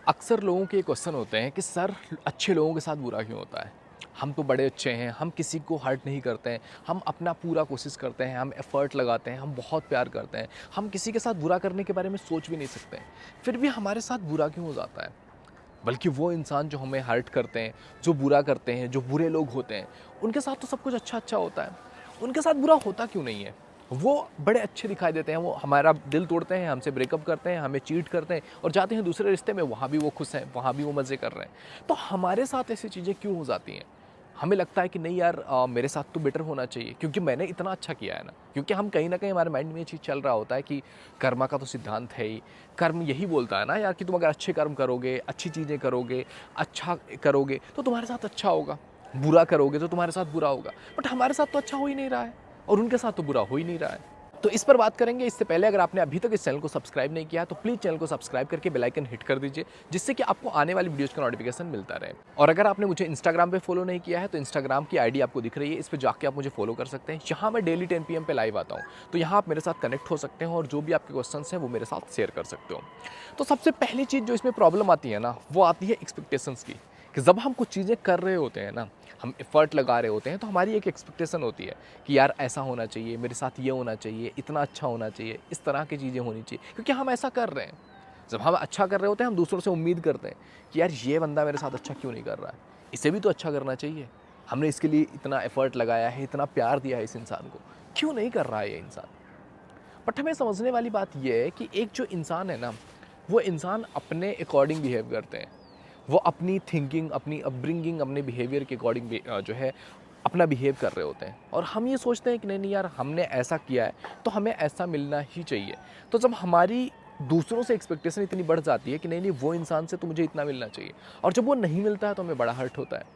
अक्सर लोगों के क्वेश्चन होते हैं कि सर अच्छे लोगों के साथ बुरा क्यों होता है। हम तो बड़े अच्छे हैं, हम किसी को हर्ट नहीं करते हैं, हम अपना पूरा कोशिश करते हैं, हम एफ़र्ट लगाते हैं, हम बहुत प्यार करते हैं, हम किसी के साथ बुरा करने के बारे में सोच भी नहीं सकते हैं, फिर भी हमारे साथ बुरा क्यों हो जाता है। बल्कि वो इंसान जो हमें हर्ट करते हैं, जो बुरा करते हैं, जो बुरे लोग होते हैं, उनके साथ तो सब कुछ अच्छा अच्छा होता है, उनके साथ बुरा होता क्यों नहीं है। वो बड़े अच्छे दिखाई देते हैं, वो हमारा दिल तोड़ते हैं, हमसे ब्रेकअप करते हैं, हमें चीट करते हैं और जाते हैं दूसरे रिश्ते में, वहाँ भी वो खुश हैं, वहाँ भी वो मज़े कर रहे हैं। तो हमारे साथ ऐसी चीज़ें क्यों हो जाती हैं। हमें लगता है कि नहीं यार, मेरे साथ तो बेटर होना चाहिए क्योंकि मैंने इतना अच्छा किया है ना। क्योंकि हम कहीं ना कहीं हमारे माइंड में ये चीज़ चल रहा होता है कि कर्मा का तो सिद्धांत है ही। कर्म यही बोलता है ना यार कि तुम अगर अच्छे कर्म करोगे, अच्छी चीज़ें करोगे, अच्छा करोगे तो तुम्हारे साथ अच्छा होगा, बुरा करोगे तो तुम्हारे साथ बुरा होगा। बट हमारे साथ तो अच्छा हो ही नहीं रहा है और उनके साथ तो बुरा हो ही नहीं रहा है। तो इस पर बात करेंगे। इससे पहले अगर आपने अभी तक इस चैनल को सब्सक्राइब नहीं किया तो प्लीज़ चैनल को सब्सक्राइब करके बेल आइकन हिट कर दीजिए, जिससे कि आपको आने वाली वीडियोज़ का नोटिफिकेशन मिलता रहे। और अगर आपने मुझे इंस्टाग्राम पे फॉलो नहीं किया है तो इंस्टाग्राम की आईडी आपको दिख रही है, इस पर जाके आप मुझे फॉलो कर सकते हैं। यहाँ मैं डेली 10 PM पे लाइव आता हूँ, तो यहाँ आप मेरे साथ कनेक्ट हो सकते हैं और जो भी आपके क्वेश्चन हैं वो मेरे साथ शेयर कर सकते हो। तो सबसे पहली चीज़ जो इसमें प्रॉब्लम आती है ना, वो आती है एक्सपेक्टेशंस की। कि जब हम कुछ चीज़ें कर रहे होते हैं ना, हम एफ़र्ट लगा रहे होते हैं, तो हमारी एक एक्सपेक्टेशन होती है कि यार ऐसा होना चाहिए, मेरे साथ ये होना चाहिए, इतना अच्छा होना चाहिए, इस तरह की चीज़ें होनी चाहिए, क्योंकि हम ऐसा कर रहे हैं। जब हम अच्छा कर रहे होते हैं, हम दूसरों से उम्मीद करते हैं कि यार ये बंदा मेरे साथ अच्छा क्यों नहीं कर रहा है, इसे भी तो अच्छा करना चाहिए। हमने इसके लिए इतना एफ़र्ट लगाया है, इतना प्यार दिया है इस इंसान को, क्यों नहीं कर रहा है ये इंसान। बट हमें समझने वाली बात यह है कि एक जो इंसान है ना, वो इंसान अपने अकॉर्डिंग बिहेव करते हैं। वो अपनी थिंकिंग, अपनी अपब्रिंगिंग, अपने बिहेवियर के अकॉर्डिंग जो है अपना बिहेव कर रहे होते हैं और हम ये सोचते हैं कि नहीं नहीं यार, हमने ऐसा किया है तो हमें ऐसा मिलना ही चाहिए। तो जब हमारी दूसरों से एक्सपेक्टेशन इतनी बढ़ जाती है कि नहीं नहीं, वो इंसान से तो मुझे इतना मिलना चाहिए, और जब वो नहीं मिलता है तो हमें बड़ा हर्ट होता है।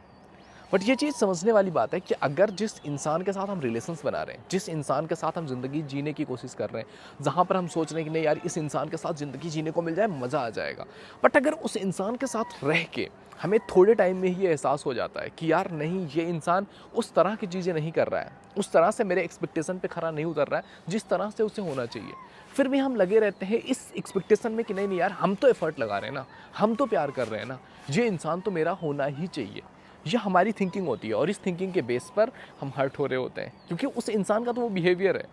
बट ये चीज़ समझने वाली बात है कि अगर जिस इंसान के साथ हम रिलेशंस बना रहे हैं, जिस इंसान के साथ हम ज़िंदगी जीने की कोशिश कर रहे हैं, जहाँ पर हम सोच रहे हैं कि नहीं यार, इस इंसान के साथ ज़िंदगी जीने को मिल जाए, मज़ा आ जाएगा। बट अगर उस इंसान के साथ रह के हमें थोड़े टाइम में ही ये एहसास हो जाता है कि यार नहीं, ये इंसान उस तरह की चीज़ें नहीं कर रहा है, उस तरह से मेरे एक्सपेक्टेशन पे खरा नहीं उतर रहा है जिस तरह से उसे होना चाहिए, फिर भी हम लगे रहते हैं इस एक्सपेक्टेशन में कि नहीं नहीं यार, हम तो एफर्ट लगा रहे हैं ना, हम तो प्यार कर रहे हैं ना, ये इंसान तो मेरा होना ही चाहिए। ये हमारी थिंकिंग होती है और इस थिंकिंग के बेस पर हम हर्ट हो रहे होते हैं, क्योंकि उस इंसान का तो वो बिहेवियर है,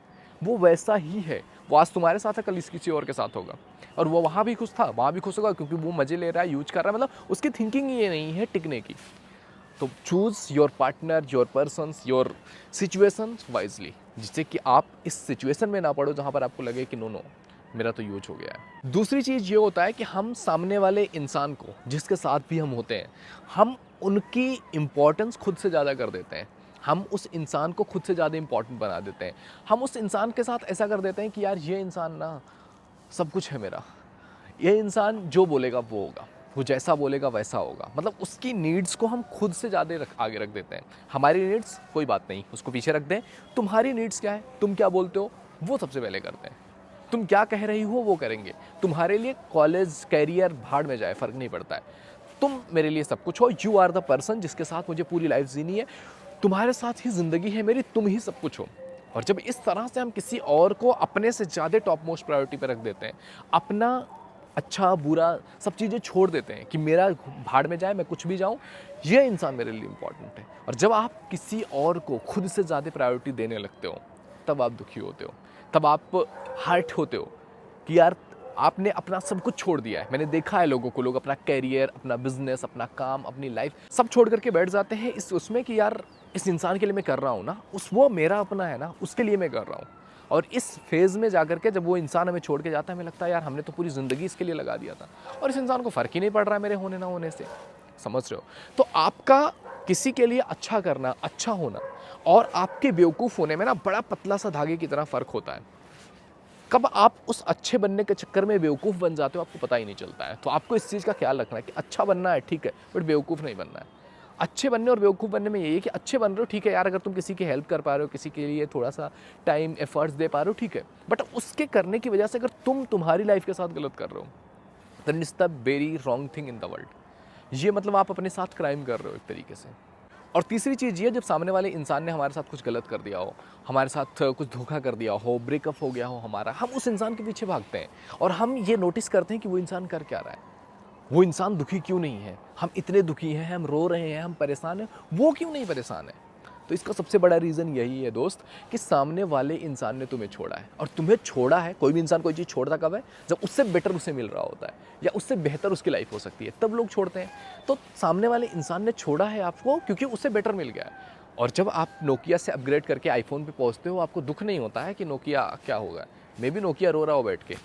वो वैसा ही है। वो आज तुम्हारे साथ है, कल किसी और के साथ होगा, और वो वहाँ भी खुश था, वहाँ भी खुश होगा, क्योंकि वो मज़े ले रहा है, यूज कर रहा है, मतलब उसकी थिंकिंग ये नहीं है टिकने की। तो choose your partner, your persons, your situation wisely, जिससे कि आप इस सिचुएशन में ना पड़ो जहाँ पर आपको लगे कि नो नो, मेरा तो यूज हो गया है। दूसरी चीज़ ये होता है कि हम सामने वाले इंसान को, जिसके साथ भी हम होते हैं, हम उनकी इम्पोर्टेंस खुद से ज़्यादा कर देते हैं। हम उस इंसान को खुद से ज़्यादा इम्पोर्टेंट बना देते हैं। हम उस इंसान के साथ ऐसा कर देते हैं कि यार ये इंसान ना सब कुछ है मेरा, ये इंसान जो बोलेगा वो होगा, वो जैसा बोलेगा वैसा होगा। मतलब उसकी नीड्स को हम खुद से ज़्यादा आगे रख देते हैं। हमारी नीड्स कोई बात नहीं, उसको पीछे रख दें। तुम्हारी नीड्स क्या है, तुम क्या बोलते हो, वो सबसे पहले करते हैं। तुम क्या कह रही हो वो करेंगे। तुम्हारे लिए कॉलेज, कैरियर भाड़ में जाए, फ़र्क नहीं पड़ता है। तुम मेरे लिए सब कुछ हो, यू आर द पर्सन जिसके साथ मुझे पूरी लाइफ जीनी है, तुम्हारे साथ ही ज़िंदगी है मेरी, तुम ही सब कुछ हो। और जब इस तरह से हम किसी और को अपने से ज़्यादा टॉप मोस्ट प्रायोरिटी पे रख देते हैं, अपना अच्छा बुरा सब चीज़ें छोड़ देते हैं कि मेरा भाड़ में जाए, मैं कुछ भी जाऊँ, ये इंसान मेरे लिए इम्पोर्टेंट है। और जब आप किसी और को खुद से ज़्यादा प्रायोरिटी देने लगते हो, तब आप दुखी होते हो, तब आप हर्ट होते हो कि यार आपने अपना सब कुछ छोड़ दिया है। मैंने देखा है लोगों को, लोग अपना कैरियर, अपना बिजनेस, अपना काम, अपनी लाइफ सब छोड़ करके बैठ जाते हैं इस उसमें कि यार इस इंसान के लिए मैं कर रहा हूँ ना, उस वो मेरा अपना है ना, उसके लिए मैं कर रहा हूँ। और इस फेज़ में जाकर के जब वो इंसान हमें छोड़ के जाता है, हमें लगता है यार हमने तो पूरी ज़िंदगी इसके लिए लगा दिया था और इस इंसान को फ़र्क ही नहीं पड़ रहा है मेरे होने ना होने से। समझ रहे हो। तो आपका किसी के लिए अच्छा करना, अच्छा होना और आपके बेवकूफ़ होने में ना बड़ा पतला सा धागे की तरह फ़र्क होता है। कब आप उस अच्छे बनने के चक्कर में बेवकूफ़ बन जाते हो, आपको पता ही नहीं चलता है। तो आपको इस चीज़ का ख्याल रखना है कि अच्छा बनना है ठीक है, बट बेवकूफ़ नहीं बनना है। अच्छे बनने और बेवकूफ़ बनने में यही है कि अच्छे बन रहे हो ठीक है यार, अगर तुम किसी की हेल्प कर पा रहे हो, किसी के लिए थोड़ा-सा टाइम, एफर्ट्स दे पा रहे हो ठीक है। बट उसके करने की वजह से अगर तुम तुम्हारी लाइफ़ के साथ गलत कर रहे हो, then it's the very wrong thing in the world. ये मतलब आप अपने साथ क्राइम कर रहे हो एक तरीके से। और तीसरी चीज़ ये, जब सामने वाले इंसान ने हमारे साथ कुछ गलत कर दिया हो, हमारे साथ कुछ धोखा कर दिया हो, ब्रेकअप हो गया हो हमारा, हम उस इंसान के पीछे भागते हैं और हम ये नोटिस करते हैं कि वो इंसान कर क्या रहा है। वो इंसान दुखी क्यों नहीं है, हम इतने दुखी हैं, हम रो रहे हैं, हम परेशान हैं, वो क्यों नहीं परेशान है। तो इसका सबसे बड़ा रीज़न यही है दोस्त कि सामने वाले इंसान ने तुम्हें छोड़ा है। और तुम्हें छोड़ा है, कोई भी इंसान कोई चीज़ छोड़ता कब है, जब उससे बेटर उसे मिल रहा होता है या उससे बेहतर उसकी लाइफ हो सकती है, तब लोग छोड़ते हैं। तो सामने वाले इंसान ने छोड़ा है आपको क्योंकि उससे बेटर मिल गया है। और जब आप नोकिया से अपग्रेड करके आईफोन पे पहुंचते हो, आपको दुख नहीं होता है कि नोकिया क्या होगा, मे बी नोकिया रो रहा हो बैठ के।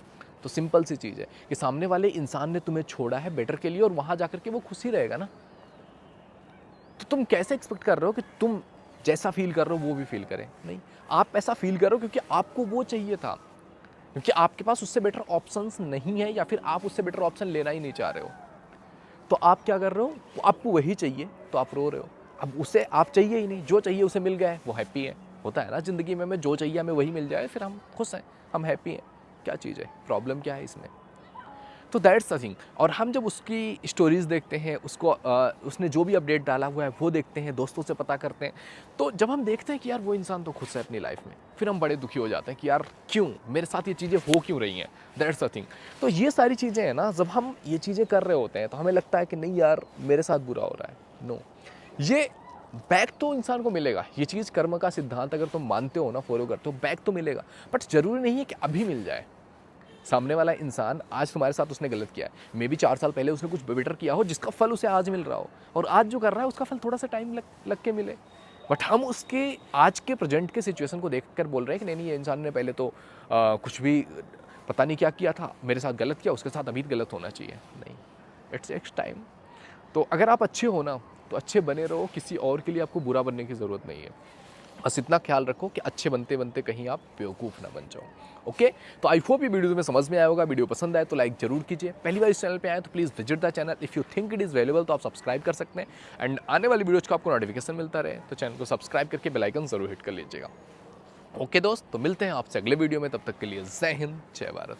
तो सिंपल सी चीज़ है कि सामने वाले इंसान ने तुम्हें छोड़ा है बेटर के लिए, और वहाँ जाकर के वो खुशी रहेगा ना। तो तुम कैसे एक्सपेक्ट कर रहे हो कि तुम जैसा फील कर रहे हो वो भी फील करें? नहीं, आप ऐसा फील करो क्योंकि आपको वो चाहिए था, क्योंकि आपके पास उससे बेटर ऑप्शंस नहीं है, या फिर आप उससे बेटर ऑप्शन लेना ही नहीं चाह रहे हो। तो आप क्या कर रहे हो, आपको वही चाहिए तो आप रो रहे हो। अब उसे आप चाहिए ही नहीं, जो चाहिए उसे मिल गया है, वो हैप्पी है। होता है ना ज़िंदगी में, हमें जो चाहिए हमें वही मिल जाए, फिर हम खुश हैं, हम हैप्पी हैं। क्या चीज़ है, प्रॉब्लम क्या है इसमें? तो दैट्स द थिंग। और हम जब उसकी स्टोरीज़ देखते हैं, उसको उसने जो भी अपडेट डाला हुआ है वो देखते हैं, दोस्तों से पता करते हैं, तो जब हम देखते हैं कि यार वो इंसान तो खुश है अपनी लाइफ में, फिर हम बड़े दुखी हो जाते हैं कि यार क्यों मेरे साथ ये चीज़ें हो क्यों रही हैं। That's the thing. तो ये सारी चीज़ें हैं ना, जब हम ये चीज़ें कर रहे होते हैं तो हमें लगता है कि नहीं यार मेरे साथ बुरा हो रहा है। नो, ये बैक तो इंसान को मिलेगा। ये चीज़ कर्म का सिद्धांत अगर तुम मानते हो ना, फॉलो करते हो, बैक तो मिलेगा। बट ज़रूरी नहीं है कि अभी मिल जाए। सामने वाला इंसान आज तुम्हारे साथ उसने गलत किया है, मे बी 4 साल पहले उसने कुछ बेटर किया हो जिसका फल उसे आज मिल रहा हो, और आज जो कर रहा है उसका फल थोड़ा सा टाइम लग के मिले। बट हम उसके आज के प्रेजेंट के सिचुएशन को देख कर बोल रहे हैं कि नहीं नहीं, ये इंसान ने पहले तो कुछ भी पता नहीं क्या किया था, मेरे साथ गलत किया, उसके साथ अभी गलत होना चाहिए। नहीं, इट्स टाइम। तो अगर आप अच्छे हो ना तो अच्छे बने रहो, किसी और के लिए आपको बुरा बनने की ज़रूरत नहीं है। बस इतना ख्याल रखो कि अच्छे बनते बनते कहीं आप बेवकूफ़ ना बन जाओ। ओके, तो आई होप ये वीडियो तुम्हें समझ में आया होगा। वीडियो पसंद आए तो लाइक जरूर कीजिए। पहली बार इस चैनल पे आए तो please visit the channel. If you think it is valuable तो आप सब्सक्राइब कर सकते हैं, एंड आने वाली वीडियोज़ का आपको नोटिफिकेशन मिलता रहे तो चैनल को सब्सक्राइब करके बेल आइकन ज़रूर हिट कर लीजिएगा। ओके दोस्त, तो मिलते हैं आपसे अगले वीडियो में, तब तक के लिए जय हिंद, जय भारत।